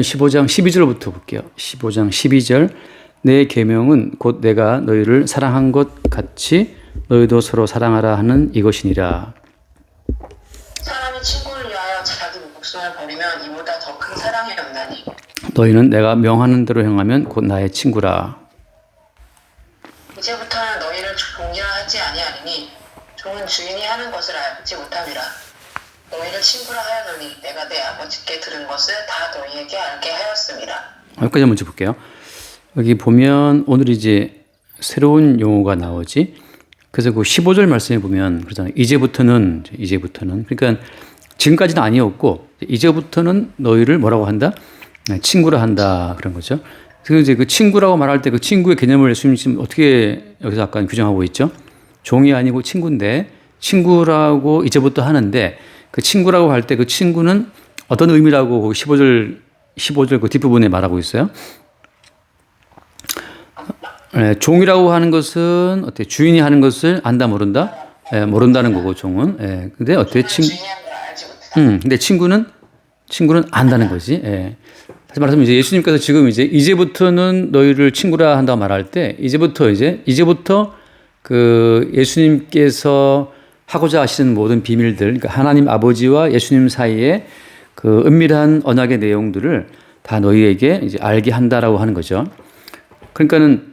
15장 12절부터 볼게요. 15장 12절. 내 계명은 곧 내가 너희를 사랑한 것 같이 너희도 서로 사랑하라 하는 이것이니라. 사람이 친구를 위하여 자기 목숨을 버리면 이보다 더 큰 사랑이 없나니. 너희는 내가 명하는 대로 행하면 곧 나의 친구라. 이제부터는 너희를 공경하지 아니하리니 종은 주인이 하는 것을 알지 못함이라. 너희를 친구라 하였노니 내가 내 아버지께 들은 것을 다 너희에게 알게 하였음이라. 여기까지 한번 볼게요. 여기 보면 오늘 이제 새로운 용어가 나오지. 그래서 그 15절 말씀에 보면 그러잖아요. 이제부터는 그러니까 지금까지는 아니었고 이제부터는 너희를 뭐라고 한다? 친구라 한다 그런 거죠. 그래서 이제 그 친구라고 말할 때 그 친구의 개념을 예수님 어떻게 여기서 약간 규정하고 있죠? 종이 아니고 친구인데 친구라고 이제부터 하는데 그 친구라고 할 때 그 친구는 어떤 의미라고 15절 그 뒷부분에 말하고 있어요? 종이라고 하는 것은 어때? 주인이 하는 것을 안다 모른다? 모른다는 거고 종은. 근데 어때? 주인이 하는 걸 알지 못하다. 근데 친구는 안다는 거지. 다시 말하면 이제 예수님께서 지금 이제부터는 너희를 친구라 한다고 말할 때 이제부터 그 예수님께서 하고자 하시는 모든 비밀들, 그러니까 하나님 아버지와 예수님 사이에 그 은밀한 언약의 내용들을 다 너희에게 이제 알게 한다라고 하는 거죠. 그러니까는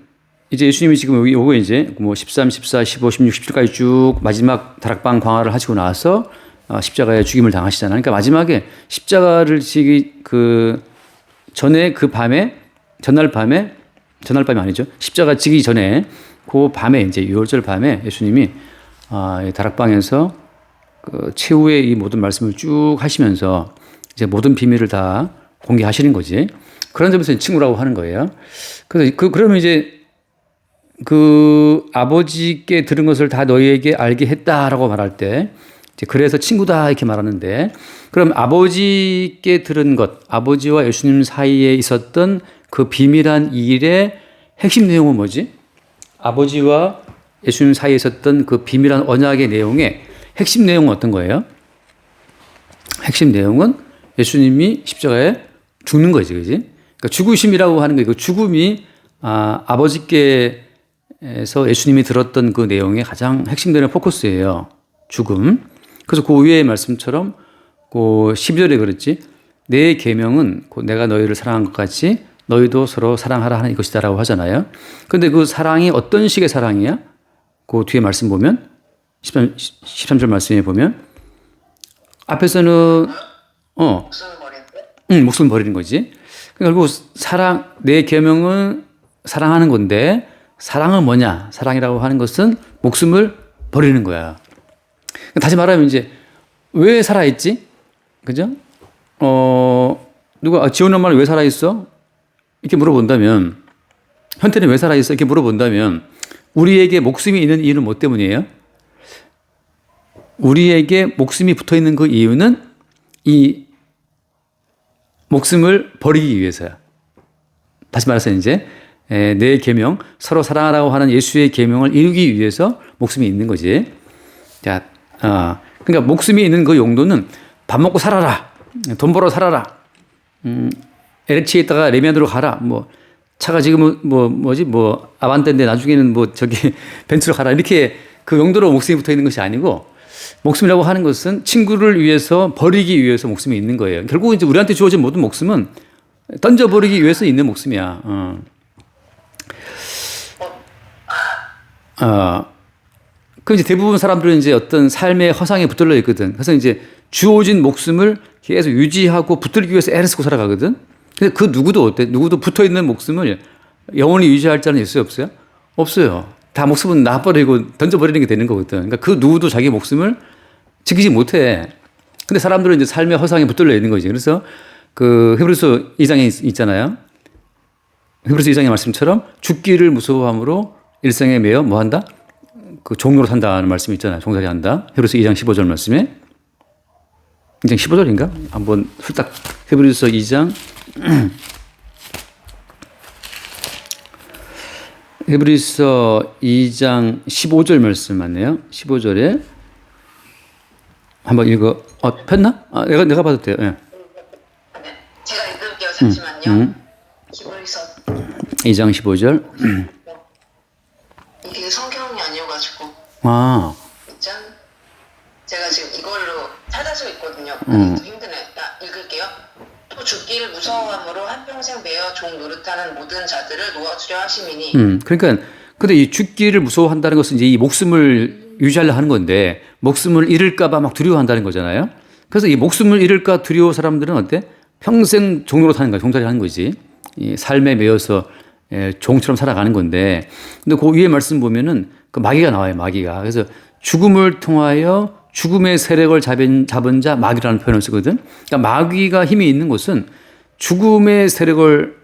이제 예수님이 지금 요거 이제 뭐 13, 14, 15, 16, 17까지 쭉 마지막 다락방 광화를 하시고 나서 십자가에 죽임을 당하시잖아요. 그러니까 마지막에 십자가를 지기 그 전에 그 밤에 전날 밤이 아니죠. 십자가 지기 전에 그 밤에 이제 6월절 밤에 예수님이 다락방에서 그 최후의 이 모든 말씀을 쭉 하시면서 이제 모든 비밀을 다 공개하시는 거지. 그런 점에서 친구라고 하는 거예요. 그래서 그러면 이제 그 아버지께 들은 것을 다 너희에게 알게 했다라고 말할 때 이제 그래서 친구다 이렇게 말하는데 그럼 아버지께 들은 것, 아버지와 예수님 사이에 있었던 그 비밀한 일의 핵심 내용은 뭐지? 아버지와 예수님 사이에 있었던 그 비밀한 언약의 내용의 핵심 내용은 어떤 거예요? 핵심 내용은 예수님이 십자가에 죽는 거지, 그지? 그러니까 죽으심이라고 하는 거, 그 죽음이 아버지께서 예수님이 들었던 그 내용의 가장 핵심되는 포커스예요. 죽음. 그래서 그 위의 말씀처럼 그 12절에 그랬지. 내 계명은 내가 너희를 사랑한 것 같이 너희도 서로 사랑하라 하는 것이다라고 하잖아요. 그런데 그 사랑이 어떤 식의 사랑이야? 그 뒤에 말씀 보면 13절 말씀에 보면 앞에서는 목숨을 버리는 거지. 그러니까 결국 내 계명은 사랑하는 건데 사랑은 뭐냐? 사랑이라고 하는 것은 목숨을 버리는 거야. 다시 말하면 이제 왜 살아있지? 그죠? 누가 지원 엄마는 왜 살아있어? 이렇게 물어본다면 현태는 왜 살아있어? 이렇게 물어본다면 우리에게 목숨이 있는 이유는 뭐 때문이에요? 우리에게 목숨이 붙어있는 그 이유는 이 목숨을 버리기 위해서야. 다시 말해서 이제 내 계명, 서로 사랑하라고 하는 예수의 계명을 이루기 위해서 목숨이 있는 거지. 자, 그러니까 목숨이 있는 그 용도는 밥 먹고 살아라, 돈 벌어 살아라, LH에 있다가 레미안으로 가라, 뭐 차가 지금은 뭐 아반떼인데 나중에는 뭐 저기 벤츠로 가라 이렇게 그 용도로 목숨이 붙어 있는 것이 아니고 목숨이라고 하는 것은 친구를 위해서 버리기 위해서 목숨이 있는 거예요. 결국 이제 우리한테 주어진 모든 목숨은 던져버리기 위해서 있는 목숨이야. 그 이제 대부분 사람들은 이제 어떤 삶의 허상에 붙들려 있거든. 그래서 이제 주어진 목숨을 계속 유지하고 붙들기 위해서 애를 쓰고 살아가거든. 근데 그 누구도 어때? 누구도 붙어 있는 목숨을 영원히 유지할 자는 있어요, 없어요? 없어요. 다 목숨은 놔버리고 던져버리는 게 되는 거거든. 그러니까 그 누구도 자기 목숨을 지키지 못해. 근데 사람들은 이제 삶의 허상에 붙들려 있는 거지. 그래서 그 히브리서 2장에 있잖아요. 히브리서 2장의 말씀처럼 죽기를 무서워함으로 일생에 매여 뭐 한다? 그 종로로 산다는 말씀이 있잖아요. 종살이 한다. 히브리서 2장 15절 말씀에. 2장 15절인가? 한번 훌딱 히브리서 2장 히브리서 2장 15절 말씀 맞네요. 15절에 한번 읽어. 폈나? 내가 봐도 돼요. 예. 제가 읽을게요. 잠시만요. 히브리서 2장 15절. 이게 성경이 아니어가지고 아, 2장 제가 지금 이걸로 찾아서 있거든요. 또 힘드네. 읽을게요. 또 죽기를 무서워함으로 한평생 베어 종 노릇하는 모든 자들을 놓아주려 하심이니. 그러니까 근데 이 죽기를 무서워한다는 것은 이제 이 목숨을 유지하려 하는 건데 목숨을 잃을까봐 막 두려워한다는 거잖아요. 그래서 이 목숨을 잃을까 두려워 사람들은 어때? 평생 종로로 타는 거야. 종살이 하는 거지. 이 삶에 매여서 종처럼 살아가는 건데. 근데 그 위에 말씀 보면은 그 마귀가 나와요. 마귀가. 그래서 죽음을 통하여 죽음의 세력을 잡은 자 마귀라는 표현을 쓰거든. 그러니까 마귀가 힘이 있는 곳은 죽음의 세력을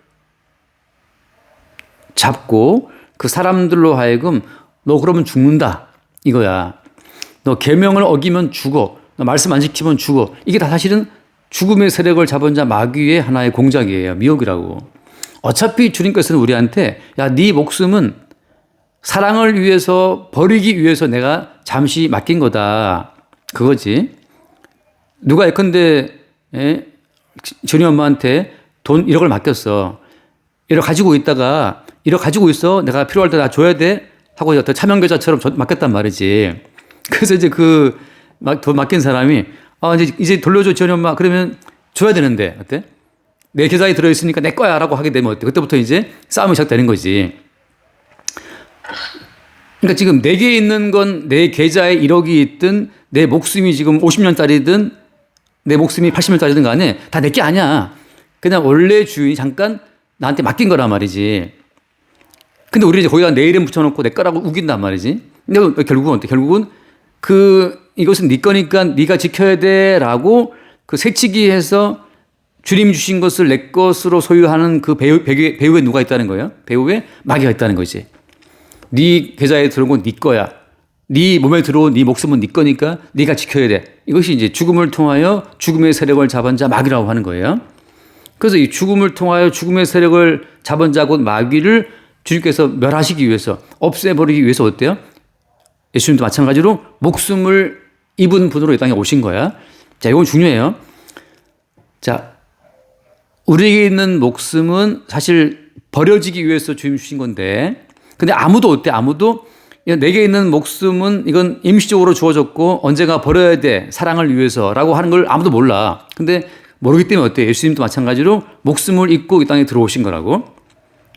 잡고 그 사람들로 하여금 너 그러면 죽는다 이거야. 너 계명을 어기면 죽어. 너 말씀 안 지키면 죽어. 이게 다 사실은 죽음의 세력을 잡은 자 마귀의 하나의 공작이에요. 미혹이라고. 어차피 주님께서는 우리한테 야, 네 목숨은 사랑을 위해서 버리기 위해서 내가 잠시 맡긴 거다. 그거지. 누가 예컨대 전희 엄마한테 돈 1억을 맡겼어. 1억 가지고 있다가 1억 가지고 있어. 내가 필요할 때 나 줘야 돼. 하고 어떤 차명계좌처럼 맡겼단 말이지. 그래서 이제 돈 맡긴 사람이 이제 돌려줘 전희 엄마. 그러면 줘야 되는데 어때? 내 계좌에 들어있으니까 내 거야 라고 하게 되면 어때? 그때부터 이제 싸움이 시작되는 거지. 그러니까 지금 내게 있는 건 내 계좌에 1억이 있든 내 목숨이 지금 50년짜리든 내 목숨이 80년짜리든 간에 다 내 게 아니야. 그냥 원래 주인이 잠깐 나한테 맡긴 거란 말이지. 근데 우리 이제 거기다 내 이름 붙여놓고 내 거라고 우긴단 말이지. 근데 결국은 어때? 결국은 이것은 네 거니까 네가 지켜야 돼라고 그 새치기해서 주님 주신 것을 내 것으로 소유하는 그 배후에 누가 있다는 거예요? 배후에 마귀가 있다는 거지. 네 계좌에 들어온 건 네 거야. 네 몸에 들어온 네 목숨은 네 거니까 네가 지켜야 돼. 이것이 이제 죽음을 통하여 죽음의 세력을 잡은 자 마귀라고 하는 거예요. 그래서 이 죽음을 통하여 죽음의 세력을 잡은 자 곧 마귀를 주님께서 멸하시기 위해서 없애버리기 위해서 어때요? 예수님도 마찬가지로 목숨을 입은 분으로 이 땅에 오신 거야. 자, 이건 중요해요. 자, 우리에게 있는 목숨은 사실 버려지기 위해서 주님 주신 건데, 근데 아무도 어때? 아무도 내게 있는 목숨은 이건 임시적으로 주어졌고 언젠가 버려야 돼. 사랑을 위해서라고 하는 걸 아무도 몰라. 근데 모르기 때문에 어때? 예수님도 마찬가지로 목숨을 입고 이 땅에 들어오신 거라고.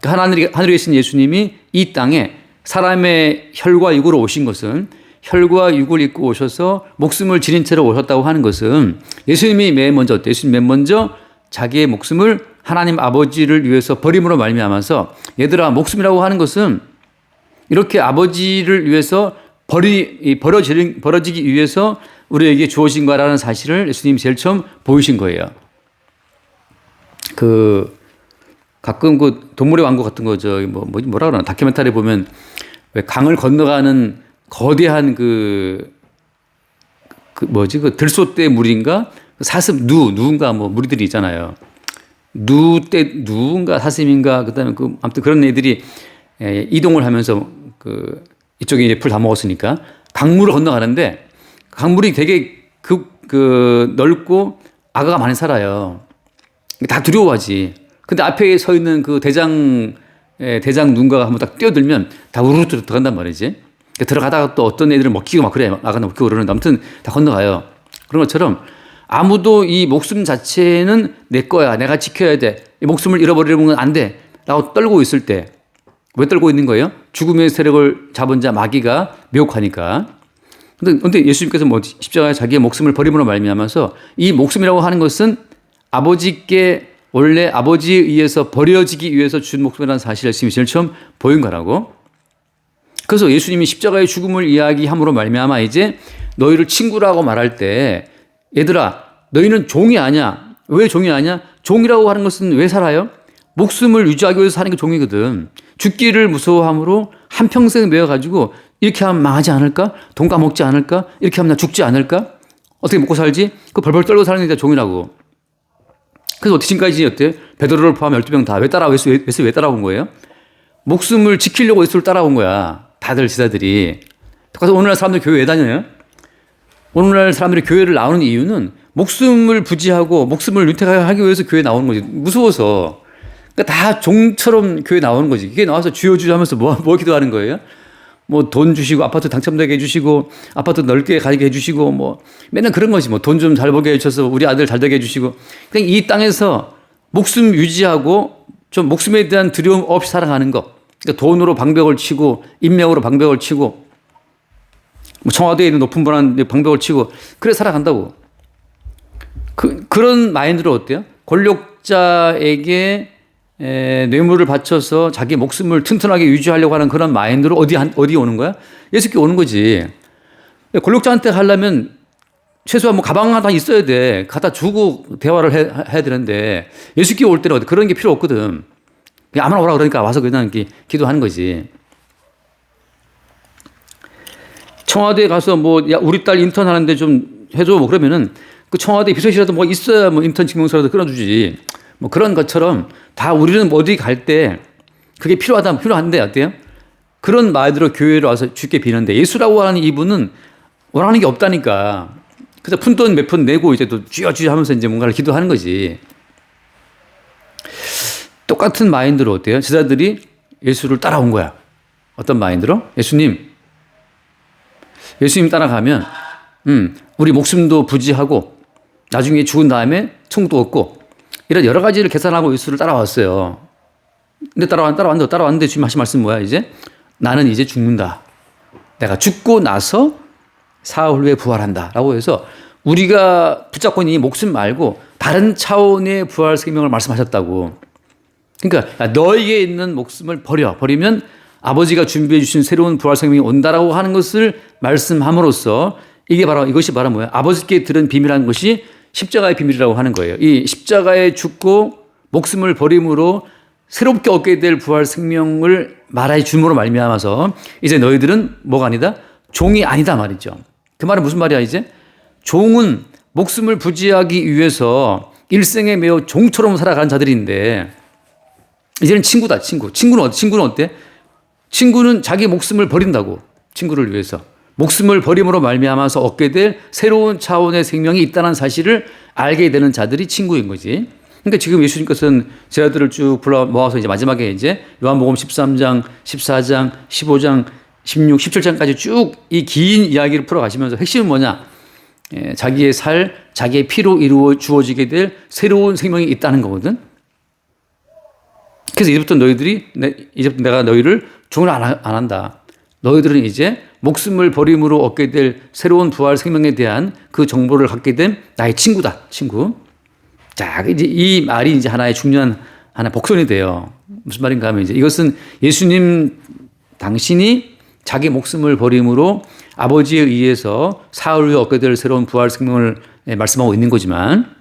그러니까 하늘에 계신 예수님이 이 땅에 사람의 혈과 육으로 오신 것은 혈과 육을 입고 오셔서 목숨을 지닌 채로 오셨다고 하는 것은 예수님이 맨 먼저 어때? 예수님 맨 먼저 자기의 목숨을 하나님 아버지를 위해서 버림으로 말미암아서 얘들아 목숨이라고 하는 것은 이렇게 아버지를 위해서 버려지기 위해서 우리에게 주어진 거라는 사실을 예수님이 제일 처음 보이신 거예요. 가끔 동물의 왕국 같은 거 뭐라 그러나 다큐멘터리 보면 왜 강을 건너가는 거대한 들소대 물인가 누군가 무리들이 있잖아요. 누군가 사슴인가 그다음에 아무튼 그런 애들이 이동을 하면서 이쪽에 이제 풀 다 먹었으니까 강물을 건너가는데 강물이 되게 넓고 악어가 많이 살아요. 다 두려워하지. 근데 앞에 서 있는 그 대장 누군가가 한번 딱 뛰어들면 다 우르르 들어간단 말이지. 들어가다가 또 어떤 애들을 먹히고 막 그래. 나가 먹히고 그러는데 아무튼 다 건너가요. 그런 것처럼 아무도 이 목숨 자체는 내 거야. 내가 지켜야 돼. 이 목숨을 잃어버리는 건 안 돼. 라고 떨고 있을 때 왜 떨고 있는 거예요? 죽음의 세력을 잡은 자 마귀가 미혹하니까. 근데 예수님께서 십자가에 자기의 목숨을 버림으로 말미암아서 이 목숨이라고 하는 것은 아버지께 원래 아버지에 의해서 버려지기 위해서 준 목숨이라는 사실을 예수님이 제일 처음 보인 거라고. 그래서 예수님이 십자가의 죽음을 이야기함으로 말미암아 이제 너희를 친구라고 말할 때 얘들아 너희는 종이 아니야. 왜 종이 아니야? 종이라고 하는 것은 왜 살아요? 목숨을 유지하기 위해서 사는 게 종이거든. 죽기를 무서워함으로 한평생 매어가지고 이렇게 하면 망하지 않을까? 돈 까먹지 않을까? 이렇게 하면 나 죽지 않을까? 어떻게 먹고 살지? 벌벌 떨고 사는 게 종이라고. 그래서 지금까지 어때? 베드로를 포함 12명 다 왜 따라온 거예요? 목숨을 지키려고 예수를 따라온 거야. 다들 지사들이. 그래서 오늘날 사람들이 교회 왜 다녀요? 오늘날 사람들이 교회를 나오는 이유는 목숨을 부지하고 목숨을 윤택하게 위해서 교회 나오는 거지. 무서워서. 그러니까 다 종처럼 교회 나오는 거지. 교회 나와서 주여 주여 하면서 뭐 기도하는 거예요? 뭐 돈 주시고 아파트 당첨되게 해주시고 아파트 넓게 가게 해주시고 뭐 맨날 그런 거지. 뭐 돈 좀 잘 벌게 해주셔서 우리 아들 잘 되게 해주시고 그냥 이 땅에서 목숨 유지하고 좀 목숨에 대한 두려움 없이 살아가는 거. 그러니까 돈으로 방벽을 치고 인명으로 방벽을 치고 뭐 청와대에 있는 높은 분한테 방벽을 치고 그래 살아간다고. 그런 마인드로 어때요? 권력자에게 뇌물을 바쳐서 자기 목숨을 튼튼하게 유지하려고 하는 그런 마인드로 어디 오는 거야? 예수께 오는 거지. 권력자한테 하려면 최소한 뭐 가방 하나 있어야 돼. 갖다 주고 대화를 해야 되는데 예수께 올 때는 그런 게 필요 없거든. 그냥 아무나 오라 그러니까 와서 그냥 기도하는 거지. 청와대에 가서 뭐 야 우리 딸 인턴 하는데 좀 해줘 뭐 그러면은 그 청와대 비서실이라도 뭐 있어야 뭐 인턴 증명서라도 끊어주지. 뭐 그런 것처럼 다 우리는 어디 갈 때 그게 필요한데 어때요? 그런 말대로 교회로 와서 주께 비는데 예수라고 하는 이분은 원하는 게 없다니까. 그래서 푼돈 몇 푼 내고 이제 또 주여 하면서 이제 뭔가를 기도하는 거지. 똑같은 마인드로 어때요? 제자들이 예수를 따라온 거야. 어떤 마인드로? 예수님 따라가면 우리 목숨도 부지하고 나중에 죽은 다음에 천국도 얻고 이런 여러 가지를 계산하고 예수를 따라왔어요. 근데 따라왔는데 주님 하신 말씀 뭐야 이제? 나는 이제 죽는다. 내가 죽고 나서 사흘 후에 부활한다. 라고 해서 우리가 붙잡고 있는 이 목숨 말고 다른 차원의 부활 생명을 말씀하셨다고. 그러니까 너에게 있는 목숨을 버리면 아버지가 준비해 주신 새로운 부활 생명이 온다라고 하는 것을 말씀함으로써 이것이 바로 뭐야? 아버지께 들은 비밀한 것이 십자가의 비밀이라고 하는 거예요. 이 십자가에 죽고 목숨을 버림으로 새롭게 얻게 될 부활 생명을 말해 줌으로 말미암아서 이제 너희들은 뭐가 아니다? 종이 아니다 말이죠. 그 말은 무슨 말이야 이제? 종은 목숨을 부지하기 위해서 일생에 매우 종처럼 살아가는 자들인데 이제는 친구다. 친구는 어때? 친구는 자기 목숨을 버린다고. 친구를 위해서. 목숨을 버림으로 말미암아서 얻게 될 새로운 차원의 생명이 있다는 사실을 알게 되는 자들이 친구인 거지. 그러니까 지금 예수님께서는 제자들을 쭉 불러 모아서 이제 마지막에 이제 요한복음 13장, 14장, 15장, 16, 17장까지 쭉 이 긴 이야기를 풀어가시면서 핵심은 뭐냐? 자기의 자기의 피로 주어지게 될 새로운 생명이 있다는 거거든. 그래서 이제부터 내가 너희를 종을 안 한다. 너희들은 이제 목숨을 버림으로 얻게 될 새로운 부활 생명에 대한 그 정보를 갖게 된 나의 친구다. 친구. 자, 이제 이 말이 이제 하나의 중요한 복선이 돼요. 무슨 말인가 하면 이제 이것은 예수님 당신이 자기 목숨을 버림으로 아버지에 의해서 사흘 후에 얻게 될 새로운 부활 생명을 말씀하고 있는 거지만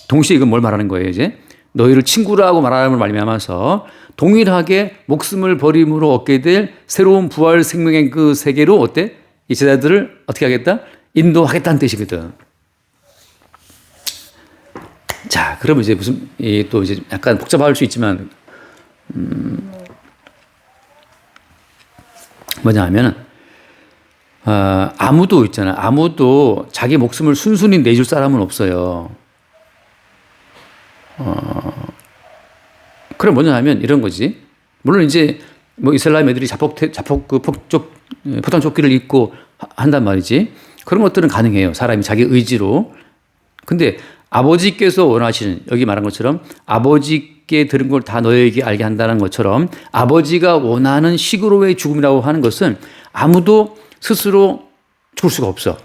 동시에 이건 뭘 말하는 거예요, 이제? 너희를 친구라고 말함을 말미암아서 동일하게 목숨을 버림으로 얻게 될 새로운 부활 생명의 그 세계로 어때? 이 제자들을 어떻게 하겠다? 인도하겠다는 뜻이거든. 자, 그러면 이제 또 이제 약간 복잡할 수 있지만, 뭐냐 하면은, 아무도 자기 목숨을 순순히 내줄 사람은 없어요. 그럼 뭐냐 하면 이런 거지. 물론 이제 뭐 이슬람 애들이 포탄 조끼를 입고 한단 말이지. 그런 것들은 가능해요. 사람이 자기 의지로. 근데 아버지께서 원하시는, 여기 말한 것처럼 아버지께 들은 걸 다 너에게 알게 한다는 것처럼 아버지가 원하는 식으로의 죽음이라고 하는 것은 아무도 스스로 죽을 수가 없어.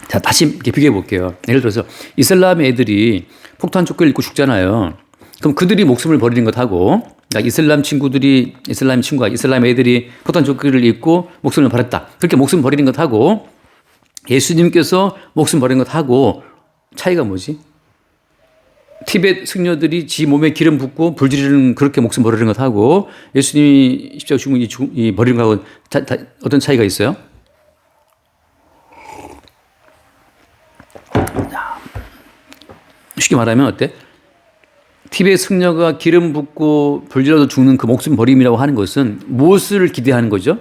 자, 다시 이렇게 비교해 볼게요. 예를 들어서 이슬람 애들이 폭탄 조끼를 입고 죽잖아요. 그럼 그들이 목숨을 버리는 것하고, 그러니까 이슬람 애들이 폭탄 조끼를 입고 목숨을 버렸다. 그렇게 목숨 버리는 것하고 예수님께서 목숨 버리는 것하고 차이가 뭐지? 티벳 승려들이 지 몸에 기름 붓고 불지르는 그렇게 목숨 버리는 것하고 예수님이 십자가 죽은 이 버리는 것하고 어떤 차이가 있어요? 쉽게 말하면 어때? 티벳 승려가 기름 붓고 불질러도 죽는 그 목숨 버림이라고 하는 것은 무엇을 기대하는 거죠?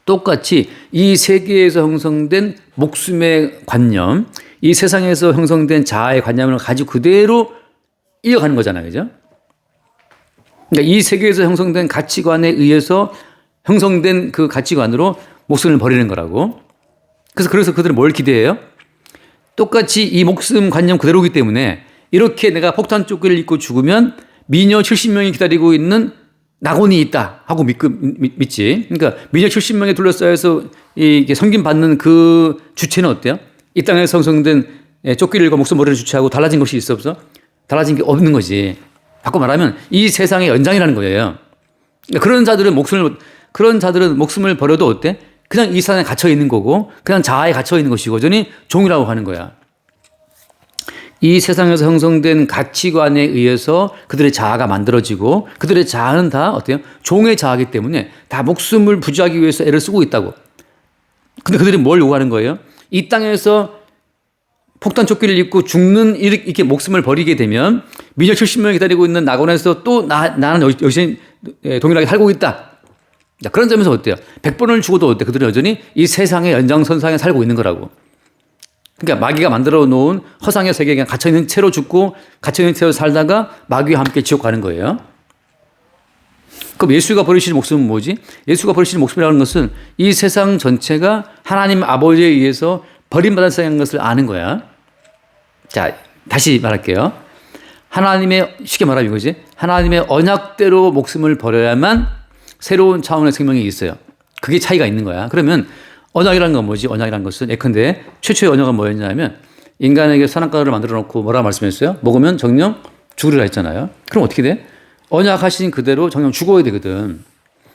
똑같이 이 세계에서 형성된 목숨의 관념, 이 세상에서 형성된 자아의 관념을 가지고 그대로 이어가는 거잖아요. 그죠? 그러니까 이 세계에서 형성된 가치관에 의해서 형성된 그 가치관으로 목숨을 버리는 거라고. 그래서 그들은 뭘 기대해요? 똑같이 이 목숨 관념 그대로기 때문에 이렇게 내가 폭탄 조끼를 입고 죽으면 미녀 70명이 기다리고 있는 낙원이 있다 하고 믿지. 그러니까 미녀 70명에 둘러싸여서 이게 섬김받는 그 주체는 어때요? 이 땅에서 형성된 조끼를 입고 목숨 버리는 주체하고 달라진 것이 있어 없어? 달라진 게 없는 거지. 바꿔 말하면 이 세상의 연장이라는 거예요. 그러니까 그런 자들은 목숨을 버려도 어때? 그냥 이 세상에 갇혀 있는 거고, 그냥 자아에 갇혀 있는 것이고, 여전히 종이라고 하는 거야. 이 세상에서 형성된 가치관에 의해서 그들의 자아가 만들어지고, 그들의 자아는 다 어때요? 종의 자아이기 때문에 다 목숨을 부지하기 위해서 애를 쓰고 있다고. 근데 그들이 뭘 요구하는 거예요? 이 땅에서 폭탄 조끼를 입고 죽는 이렇게 목숨을 버리게 되면 미녀 70명이 기다리고 있는 낙원에서 또 나는 여전히 동일하게 살고 있다. 자, 그런 점에서 어때요? 100번을 죽어도 어때? 그들은 여전히 이 세상의 연장선상에 살고 있는 거라고. 그러니까 마귀가 만들어 놓은 허상의 세계에 그냥 갇혀있는 채로 죽고 갇혀있는 채로 살다가 마귀와 함께 지옥 가는 거예요. 그럼 예수가 버리시는 목숨은 뭐지? 예수가 버리시는 목숨이라는 것은 이 세상 전체가 하나님 아버지에 의해서 버림받은 세상인 것을 아는 거야. 자, 다시 말할게요. 쉽게 말하면 이거지. 하나님의 언약대로 목숨을 버려야만 새로운 차원의 생명이 있어요. 그게 차이가 있는 거야. 그러면 언약이라는 건 뭐지? 언약이라는 것은 예컨대 최초의 언약은 뭐였냐면 인간에게 선악과를 만들어 놓고 뭐라 말씀했어요? 먹으면 정령 죽으리라 했잖아요. 그럼 어떻게 돼? 언약하신 그대로 정령 죽어야 되거든.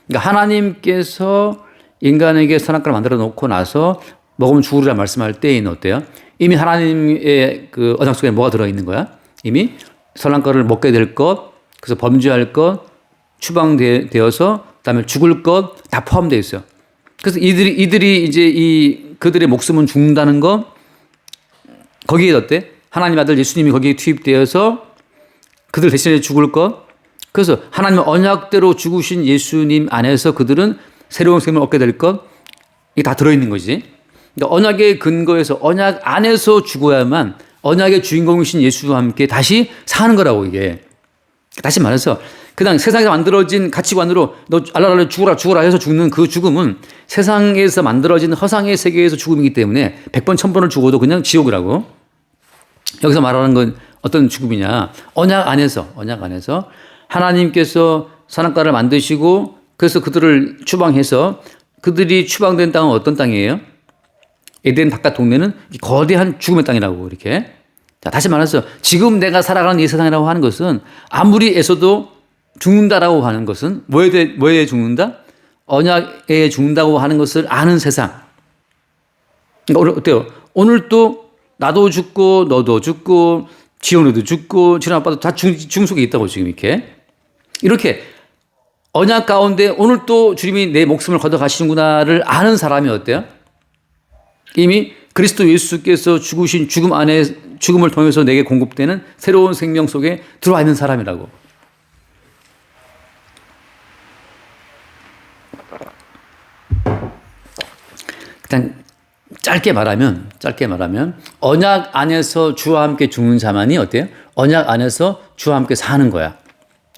그러니까 하나님께서 인간에게 선악과를 만들어 놓고 나서 먹으면 죽으리라 말씀할 때에는 어때요? 이미 하나님의 그 언약 속에 뭐가 들어있는 거야? 이미 선악과를 먹게 될 것, 그래서 범죄할 것, 추방되어서 그다음에 죽을 것 다 포함되어 있어요. 그래서 이들이 이제 그들의 목숨은 죽는다는 거 거기에 어때? 하나님 아들 예수님이 거기에 투입되어서 그들 대신에 죽을 것. 그래서 하나님의 언약대로 죽으신 예수님 안에서 그들은 새로운 생명을 얻게 될 것. 이게 다 들어있는 거지. 그러니까 언약의 근거에서 언약 안에서 죽어야만 언약의 주인공이신 예수와 함께 다시 사는 거라고 이게. 다시 말해서 그냥 세상에서 만들어진 가치관으로 너 알랄랄 죽어라 해서 죽는 그 죽음은 세상에서 만들어진 허상의 세계에서 죽음이기 때문에 100번 1000번을 죽어도 그냥 지옥이라고. 여기서 말하는 건 어떤 죽음이냐. 언약 안에서 하나님께서 선악과를 만드시고 그래서 그들을 추방해서 그들이 추방된 땅은 어떤 땅이에요? 에덴 바깥 동네는 거대한 죽음의 땅이라고 이렇게. 자, 다시 말해서 지금 내가 살아가는 이 세상이라고 하는 것은 아무리 애써도 죽는다라고 하는 것은 뭐에 죽는다? 언약에 죽는다고 하는 것을 아는 세상. 그러니까 어때요? 오늘 또 나도 죽고 너도 죽고 지원이도 죽고 지원 아빠도 다 죽음 속에 있다고 지금 이렇게 언약 가운데 오늘 또 주님이 내 목숨을 걷어 가시는구나를 아는 사람이 어때요? 이미 그리스도 예수께서 죽으신 죽음 안에 죽음을 통해서 내게 공급되는 새로운 생명 속에 들어와 있는 사람이라고. 그냥 짧게 말하면 언약 안에서 주와 함께 죽는 자만이 어때요? 언약 안에서 주와 함께 사는 거야.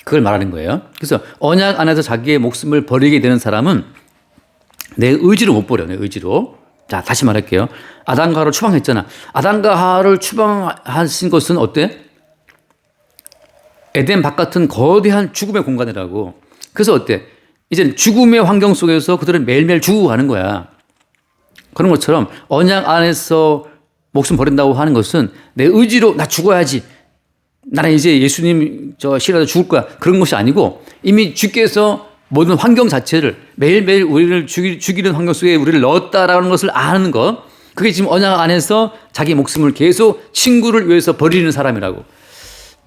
그걸 말하는 거예요. 그래서 언약 안에서 자기의 목숨을 버리게 되는 사람은 내 의지로 못 버려. 내 의지로. 자, 다시 말할게요. 아담과 하와를 추방했잖아. 아담과 하와를 추방하신 것은 어때? 에덴 바깥은 거대한 죽음의 공간이라고. 그래서 어때? 이제 죽음의 환경 속에서 그들은 매일매일 죽어가는 거야. 그런 것처럼 언약 안에서 목숨 버린다고 하는 것은 내 의지로 나 죽어야지. 나는 이제 예수님 싫어도 죽을 거야. 그런 것이 아니고 이미 주께서 모든 환경 자체를 매일매일 우리를 죽이는 환경 속에 우리를 넣었다라는 것을 아는 것. 그게 지금 언약 안에서 자기 목숨을 계속 친구를 위해서 버리는 사람이라고.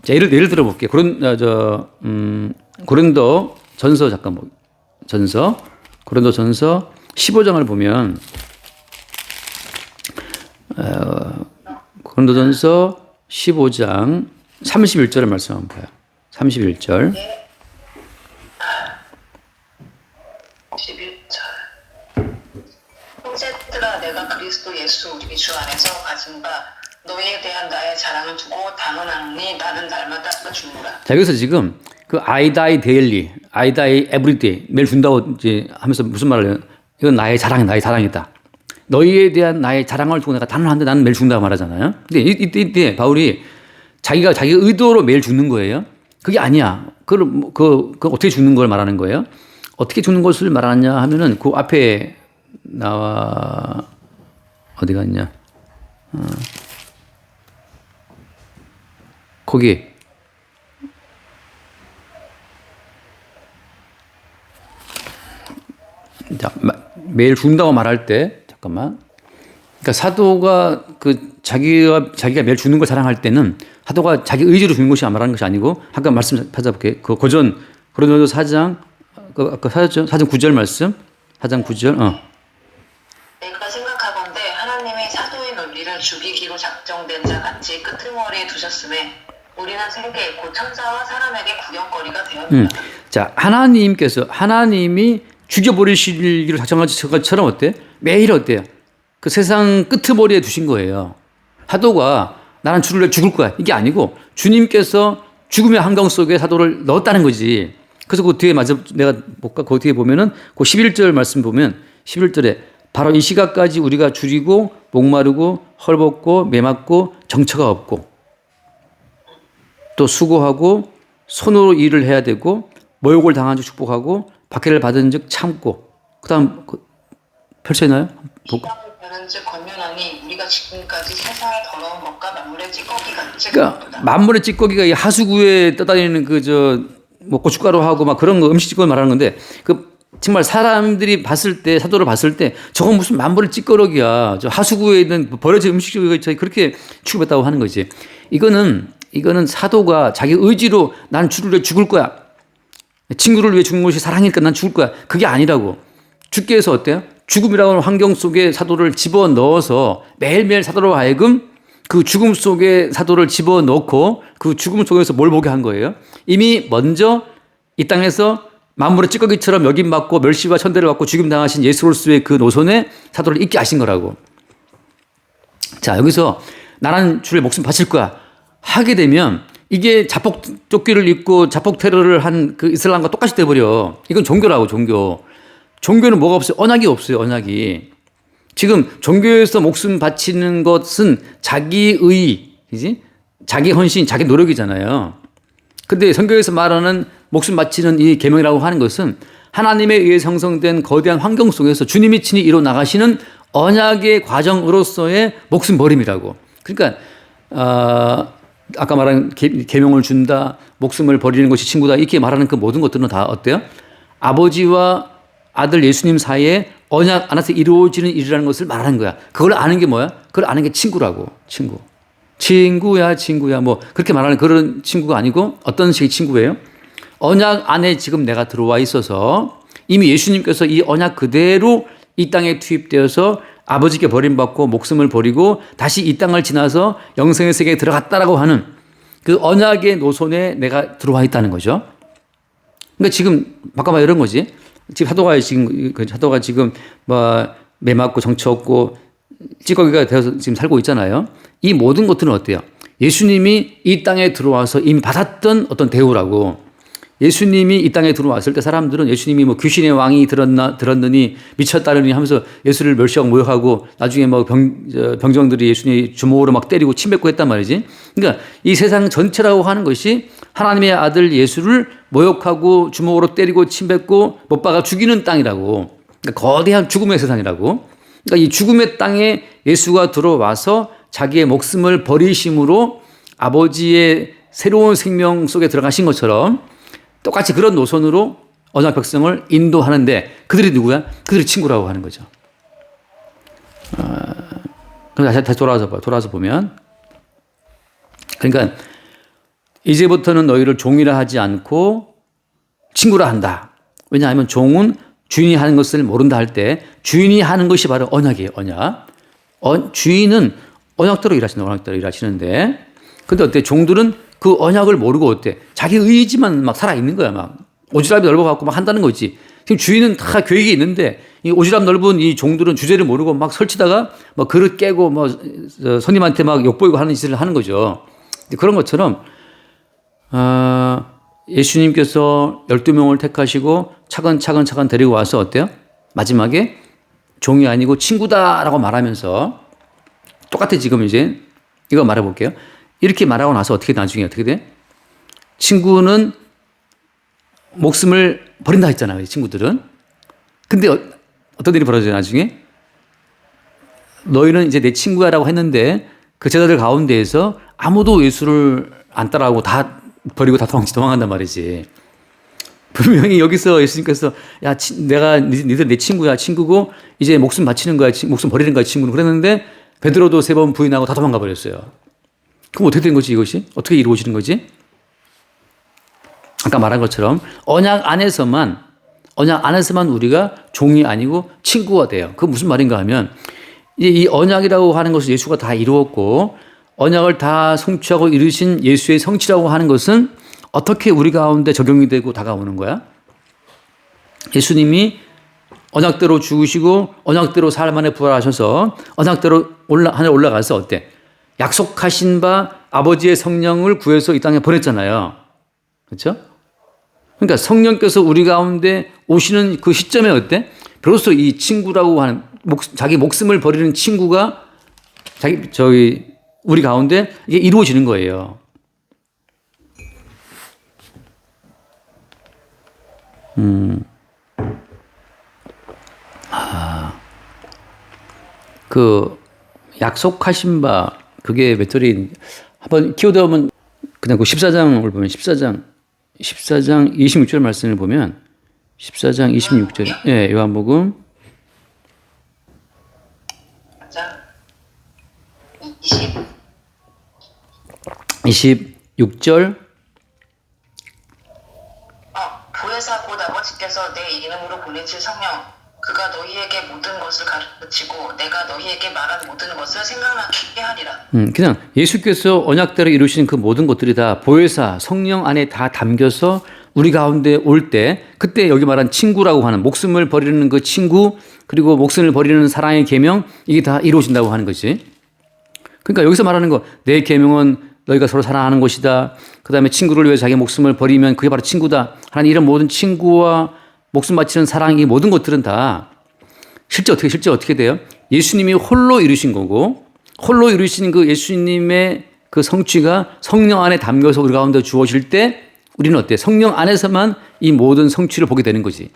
자, 예를 들어 볼게요. 고린도 전서 고린도 전서 15장을 보면 고린도전서 15장 31절의 말씀 한번 봐요. 31절. 네. 11절. 너희에 대한 나의 자랑을 두고 단언하노니 나는 날마다 주노라. 자, 여기서 지금 그 I die daily, I die every day 매일 준다고 이제 하면서 무슨 말을 해요? 이건 나의 자랑이 나의 자랑이다. 너희에 대한 나의 자랑을 두고 내가 단언하는데 나는 매일 죽는다고 말하잖아요. 근데 이때 바울이 자기가 자기 의도로 매일 죽는 거예요. 그게 아니야. 그 어떻게 죽는 걸 말하는 거예요? 어떻게 죽는 것을 말하냐 하면은 그 앞에 나와 어디 갔냐? 거기 자, 매일 죽는다고 말할 때 잠깐만. 그러니까 사도가 자기가 매일 죽는 걸 자랑할 때는 사도가 자기 의지로 죽는 것이 말하는 것이 아니고 아까 말씀 찾아볼게요. 그 고전 고린도서 4장 아까 사장 9절 말씀 4장 9절 내가 생각하건대 하나님이 사도의 논리를 죽이기로 작정된 자 같이 끄트머리에 두셨음에 우리는 세계 곧 천사와 사람에게 구경거리가 되었다. 자, 하나님이 죽여버리시기로 작정하신 것처럼 어때? 매일 어때요? 그 세상 끄트머리에 두신 거예요. 사도가 나는 주를 죽을 거야. 이게 아니고 주님께서 죽음의 한강 속에 사도를 넣었다는 거지. 그래서 그 뒤에 내가 볼까? 그 뒤에 보면은 그 11절 말씀 보면 11절에 바로 이 시각까지 우리가 줄이고 목마르고 헐벗고 매맞고 정처가 없고 또 수고하고 손으로 일을 해야 되고 모욕을 당한 즉 축복하고 박해를 받은 즉 참고 그다음 펼쳐있나요? 즉 권면하니 우리가 지금까지 세상의 더러운 것과 만물의 찌꺼기 같이 그러니까 만물의 찌꺼기가 이 하수구에 떠다니는 뭐 고춧가루하고 막 그런 거 음식 찌꺼기 말하는 건데 그 정말 사람들이 봤을 때 사도를 봤을 때 저건 무슨 만물의 찌꺼기야. 저 하수구에 있는 버려진 음식 찌꺼기 그렇게 취급했다고 하는 거지. 이거는 사도가 자기 의지로 난 주를 위해 죽을 거야. 친구를 위해 죽는 것이 사랑이니까 난 죽을 거야. 그게 아니라고. 주께서 어때요? 죽음이라는 환경 속에 사도를 집어넣어서 매일매일 사도로 하여금 그 죽음 속에 사도를 집어넣고 그 죽음 속에서 뭘 보게 한 거예요? 이미 먼저 이 땅에서 만물의 찌꺼기처럼 여김받고 멸시와 천대를 받고 죽임당하신 예수로서의 그 노선에 사도를 있게 하신 거라고. 자, 여기서 나는 주의 목숨 바칠 거야 하게 되면 이게 자폭 조끼를 입고 자폭 테러를 한 그 이슬람과 똑같이 돼버려. 이건 종교라고, 종교. 종교는 뭐가 없어요? 언약이 없어요, 언약이. 지금 종교에서 목숨 바치는 것은 자기의, 자기 헌신, 자기 노력이잖아요. 근데 성경에서 말하는 목숨 바치는 이 계명이라고 하는 것은 하나님에 의해 형성된 거대한 환경 속에서 주님이 친히 이뤄 나가시는 언약의 과정으로서의 목숨 버림이라고. 그러니까 아까 말한 계명을 준다, 목숨을 버리는 것이 친구다 이렇게 말하는 그 모든 것들은 다 어때요? 아버지와 아들 예수님 사이에 언약 안에서 이루어지는 일이라는 것을 말하는 거야. 그걸 아는 게 뭐야? 그걸 아는 게 친구라고. 친구. 친구야 뭐 그렇게 말하는 그런 친구가 아니고 어떤 식의 친구예요? 언약 안에 지금 내가 들어와 있어서 이미 예수님께서 이 언약 그대로 이 땅에 투입되어서 아버지께 버림받고 목숨을 버리고 다시 이 땅을 지나서 영생의 세계에 들어갔다라고 하는 그 언약의 노선에 내가 들어와 있다는 거죠. 그러니까 지금 바꿔봐 이런 거지. 지금 사도가 지금 뭐 매맞고 정처 없고 찌꺼기가 되어서 지금 살고 있잖아요. 이 모든 것들은 어때요? 예수님이 이 땅에 들어와서 이미 받았던 어떤 대우라고. 예수님이 이 땅에 들어왔을 때 사람들은 예수님이 뭐 귀신의 왕이 들었느니 미쳤다느니 하면서 예수를 멸시하고 모욕하고 나중에 뭐 병정들이 예수님 주먹으로 막 때리고 침 뱉고 했단 말이지. 그러니까 이 세상 전체라고 하는 것이 하나님의 아들 예수를 모욕하고 주먹으로 때리고 침 뱉고 못 박아 죽이는 땅이라고. 그러니까 거대한 죽음의 세상이라고. 그러니까 이 죽음의 땅에 예수가 들어와서 자기의 목숨을 버리심으로 아버지의 새로운 생명 속에 들어가신 것처럼 똑같이 그런 노선으로 언약 백성을 인도하는데 그들이 누구야? 그들이 친구라고 하는 거죠. 그럼 다시 돌아와서 보면 그러니까 이제부터는 너희를 종이라 하지 않고 친구라 한다. 왜냐하면 종은 주인이 하는 것을 모른다 할 때 주인이 하는 것이 바로 언약이에요. 언약. 주인은 언약대로 일하시는데 근데 어때? 종들은 그 언약을 모르고 어때? 자기 의지만 막 살아있는 거야. 막 오지랖이 넓어갖고 막 한다는 거지. 지금 주인은 다 계획이 있는데 이 오지랖 넓은 이 종들은 주제를 모르고 막 설치다가 뭐 그릇 깨고 뭐 손님한테 막 욕보이고 하는 짓을 하는 거죠. 그런 것처럼 예수님께서 12명을 택하시고 차근차근 데리고 와서 어때요? 마지막에 종이 아니고 친구다라고 말하면서 똑같아. 지금 이제 이거 말해볼게요. 이렇게 말하고 나서 나중에 어떻게 돼? 친구는 목숨을 버린다 했잖아요. 친구들은. 근데 어떤 일이 벌어져요 나중에? 너희는 이제 내 친구야라고 했는데 그 제자들 가운데에서 아무도 예수를 안 따라하고 다 버리고 다 도망간단 말이지. 분명히 여기서 예수님께서 야 내가 니들 내 친구야 친구고 이제 목숨 바치는 거야 목숨 버리는 거야 친구는 그랬는데 베드로도 3번 부인하고 다 도망가 버렸어요. 그럼 어떻게 된 거지 이것이? 어떻게 이루어지는 거지? 아까 말한 것처럼 언약 안에서만 우리가 종이 아니고 친구가 돼요. 그게 무슨 말인가 하면 이 언약이라고 하는 것을 예수가 다 이루었고 언약을 다 성취하고 이루신 예수의 성취라고 하는 것은 어떻게 우리 가운데 적용이 되고 다가오는 거야? 예수님이 언약대로 죽으시고 언약대로 사흘 만에 부활하셔서 언약대로 하늘 올라가서 어때? 약속하신 바 아버지의 성령을 구해서 이 땅에 보냈잖아요. 그렇죠? 그러니까 성령께서 우리 가운데 오시는 그 시점에 어때? 비로소 이 친구라고 하는 자기 목숨을 버리는 친구가 우리 가운데 이게 이루어지는 거예요. 그 약속하신 바 그게 메토리 한번 키워드 하면 그냥 그 14장을 보면 14장 26절 말씀을 보면 14장 26절 예, 요한복음 26절 보혜사 곧 아버지께서 내 이름으로 보내실 성령 그가 너희에게 모든 것을 가르치고 내가 너희에게 말한 모든 것을 생각나게 하리라. 그냥 예수께서 언약대로 이루신 그 모든 것들이 다 보혜사 성령 안에 다 담겨서 우리 가운데 올 때 그때 여기 말한 친구라고 하는 목숨을 버리는 그 친구 그리고 목숨을 버리는 사랑의 계명 이게 다 이루어진다고 하는 거지. 그러니까 여기서 말하는 거 내 계명은 너희가 서로 사랑하는 것이다. 그다음에 친구를 위해 자기 목숨을 버리면 그게 바로 친구다. 하는 이런 모든 친구와 목숨 바치는 사랑 이 모든 것들은 다 실제 어떻게 돼요? 예수님이 홀로 이루신 거고 홀로 이루신 그 예수님의 그 성취가 성령 안에 담겨서 우리 가운데 주어질 때 우리는 어때? 성령 안에서만 이 모든 성취를 보게 되는 거지.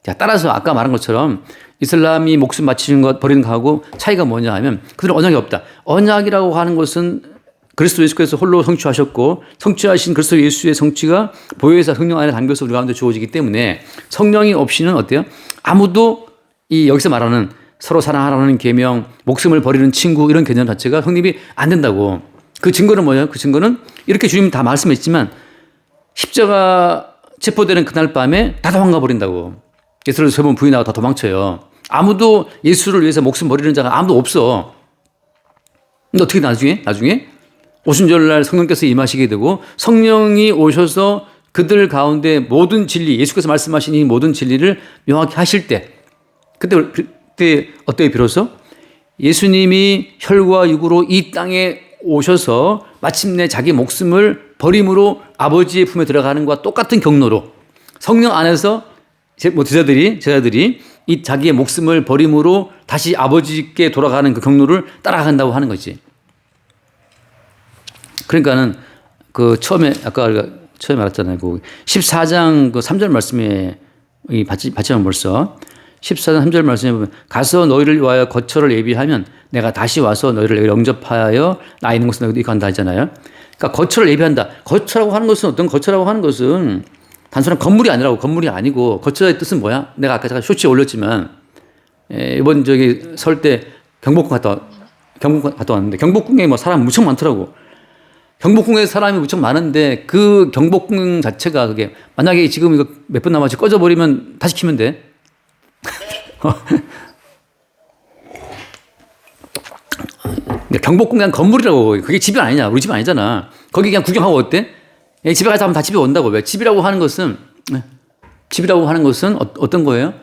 자, 따라서 아까 말한 것처럼 이슬람이 목숨 바치는 것 버리는 거하고 차이가 뭐냐 하면 그들은 언약이 없다. 언약이라고 하는 것은 그리스도 예수께서 홀로 성취하셨고 성취하신 그리스도 예수의 성취가 보혜사 성령 안에 담겨서 우리 가운데 주어지기 때문에 성령이 없이는 어때요? 아무도 이 여기서 말하는 서로 사랑하라는 계명, 목숨을 버리는 친구 이런 개념 자체가 성립이 안 된다고. 그 증거는 뭐예요? 그 증거는 이렇게 주님 다 말씀했지만 십자가 체포되는 그날 밤에 다 도망가 버린다고. 예수를 3번 부인하고 다 도망쳐요. 아무도 예수를 위해서 목숨 버리는 자가 아무도 없어. 근데 어떻게 나중에 오순절날 성령께서 임하시게 되고 성령이 오셔서 그들 가운데 모든 진리, 예수께서 말씀하신 이 모든 진리를 명확히 하실 때 그때 어때요 비로소? 예수님이 혈과 육으로 이 땅에 오셔서 마침내 자기 목숨을 버림으로 아버지의 품에 들어가는 것과 똑같은 경로로 성령 안에서 제자들이 이 자기의 목숨을 버림으로 다시 아버지께 돌아가는 그 경로를 따라간다고 하는 거지. 그러니까는 그 처음에 말했잖아요. 그 14장 그 3절 말씀에 받치면 벌써 14장 3절 말씀에 보면 가서 너희를 위하여 거처를 예비하면 내가 다시 와서 너희를 영접하여 나 있는 곳에 너희들이 간다 하잖아요. 그러니까 거처를 예비한다. 거처라고 하는 것은 어떤 거처라고 하는 것은 단순한 건물이 아니고 거처의 뜻은 뭐야? 내가 아까 제가 쇼츠에 올렸지만 이번 설 때 경복궁 갔다 왔는데 경복궁에 뭐 사람 무척 많더라고. 경복궁에 사람이 무척 많은데 그 경복궁 자체가 그게 만약에 지금 이거 몇 분 남았지 꺼져버리면 다시 키면 돼. 경복궁 그냥 건물이라고. 그게 집이 아니냐. 우리 집 아니잖아. 거기 그냥 구경하고 어때? 집에 가서 하면 다 집에 온다고. 왜? 집이라고 하는 것은 어떤 거예요?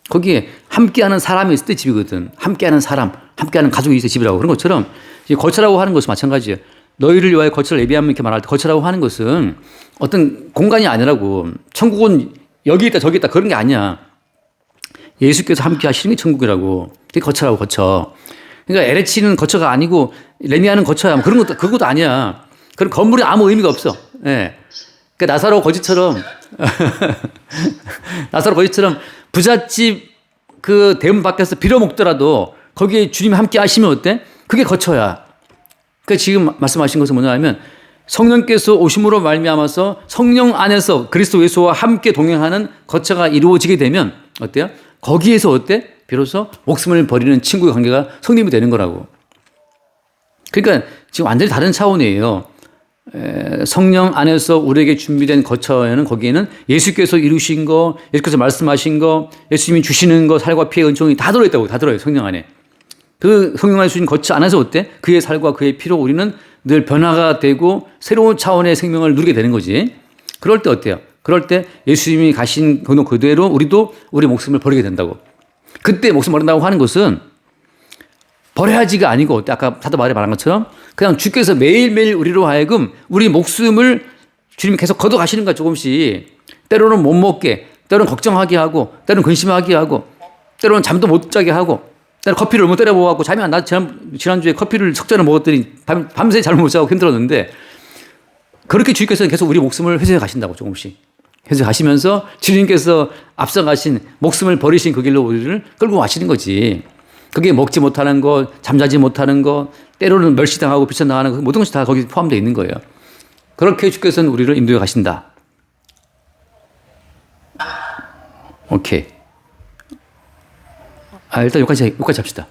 거기에 함께하는 사람이 있을 때 집이거든. 함께하는 사람, 함께하는 가족이 있을 때 집이라고. 그런 것처럼 이제 거처라고 하는 것은 마찬가지예요. 너희를 위하여 거처를 예비하면 이렇게 말할 때 거처라고 하는 것은 어떤 공간이 아니라고. 천국은 여기 있다 저기 있다 그런 게 아니야. 예수께서 함께 하시는 게 천국이라고. 그게 거처라고 거처. 그러니까 LH는 거처가 아니고 레미아는 거처야. 뭐 그런 것도 그것도 아니야. 그런 건물이 아무 의미가 없어. 예. 그러니까 나사로 거지처럼 나사로 거지처럼 부잣집 그 대문 밖에서 빌어먹더라도 거기에 주님이 함께 하시면 어때? 그게 거처야. 그러니까 지금 말씀하신 것은 뭐냐면 성령께서 오심으로 말미암아서 성령 안에서 그리스도 예수와 함께 동행하는 거처가 이루어지게 되면 어때요? 거기에서 어때? 비로소 목숨을 버리는 친구의 관계가 성립이 되는 거라고. 그러니까 지금 완전히 다른 차원이에요. 성령 안에서 우리에게 준비된 거처에는 거기에는 예수께서 이루신 거, 예수께서 말씀하신 거, 예수님이 주시는 거, 살과 피의 은총이 다 들어있다고. 다 들어요. 성령 안에. 그 성령 안에 주신 거처 안에서 어때? 그의 살과 그의 피로 우리는 늘 변화가 되고 새로운 차원의 생명을 누리게 되는 거지. 그럴 때 어때요? 그럴 때 예수님이 가신 그대로 우리도 우리 목숨을 버리게 된다고. 그때 목숨 버린다고 하는 것은 버려야지가 아니고 아까 사도 바울이 말한 것처럼 그냥 주께서 매일매일 우리로 하여금 우리 목숨을 주님이 계속 걷어 가시는 거야. 조금씩. 때로는 못 먹게, 때로는 걱정하게 하고, 때로는 근심하게 하고, 때로는 잠도 못 자게 하고, 때로는 커피를 못 때려 먹고 잠이 안 나. 지난주에 커피를 석잔을 먹었더니 밤새 잠을 못 자고 힘들었는데 그렇게 주님께서는 계속 우리 목숨을 회수해 가신다고. 조금씩 회수해 가시면서 주님께서 앞서가신 목숨을 버리신 그 길로 우리를 끌고 가시는 거지. 그게 먹지 못하는 거, 잠자지 못하는 거, 때로는 멸시당하고 비천당하는 거, 모든 것이 다 거기 포함되어 있는 거예요. 그렇게 주께서는 우리를 인도해 가신다. 오케이. 일단 여기까지 합시다.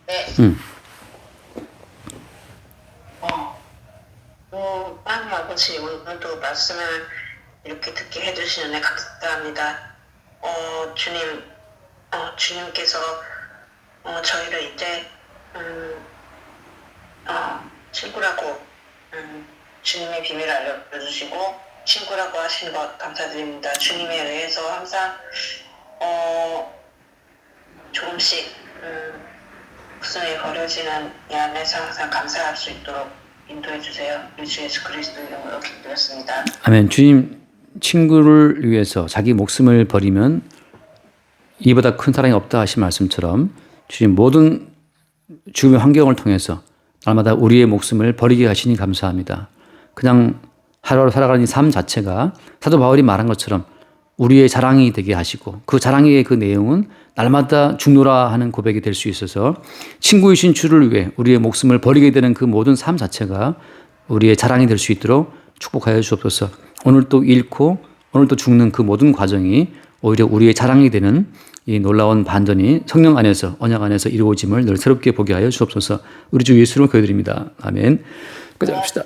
네. 하나님 아버지, 오늘도 말씀을 이렇게 듣게 해주시는 데 감사합니다. 주님께서 저희를 이제 친구라고 주님의 비밀을 알려주시고 친구라고 하신 것 감사드립니다. 주님에 의해서 항상 조금씩 목숨이 버려지는 이 안에서 항상 감사할 수 있도록 인도해 주세요. 주 예수 그리스도 이름으로 기도했습니다. 아멘. 주님 친구를 위해서 자기 목숨을 버리면 이보다 큰 사랑이 없다 하신 말씀처럼 주님 모든 죽음의 환경을 통해서 날마다 우리의 목숨을 버리게 하시니 감사합니다. 그냥 하루하루 살아가는 이 삶 자체가 사도 바울이 말한 것처럼 우리의 자랑이 되게 하시고 그 자랑의 그 내용은 날마다 죽노라 하는 고백이 될 수 있어서 친구이신 주를 위해 우리의 목숨을 버리게 되는 그 모든 삶 자체가 우리의 자랑이 될 수 있도록 축복하여 주옵소서. 오늘 또 잃고 오늘 또 죽는 그 모든 과정이 오히려 우리의 자랑이 되는 이 놀라운 반전이 성령 안에서 언약 안에서 이루어짐을 늘 새롭게 보게 하여 주옵소서. 우리 주 예수로 기도드립니다. 아멘. 끝까지 합시다.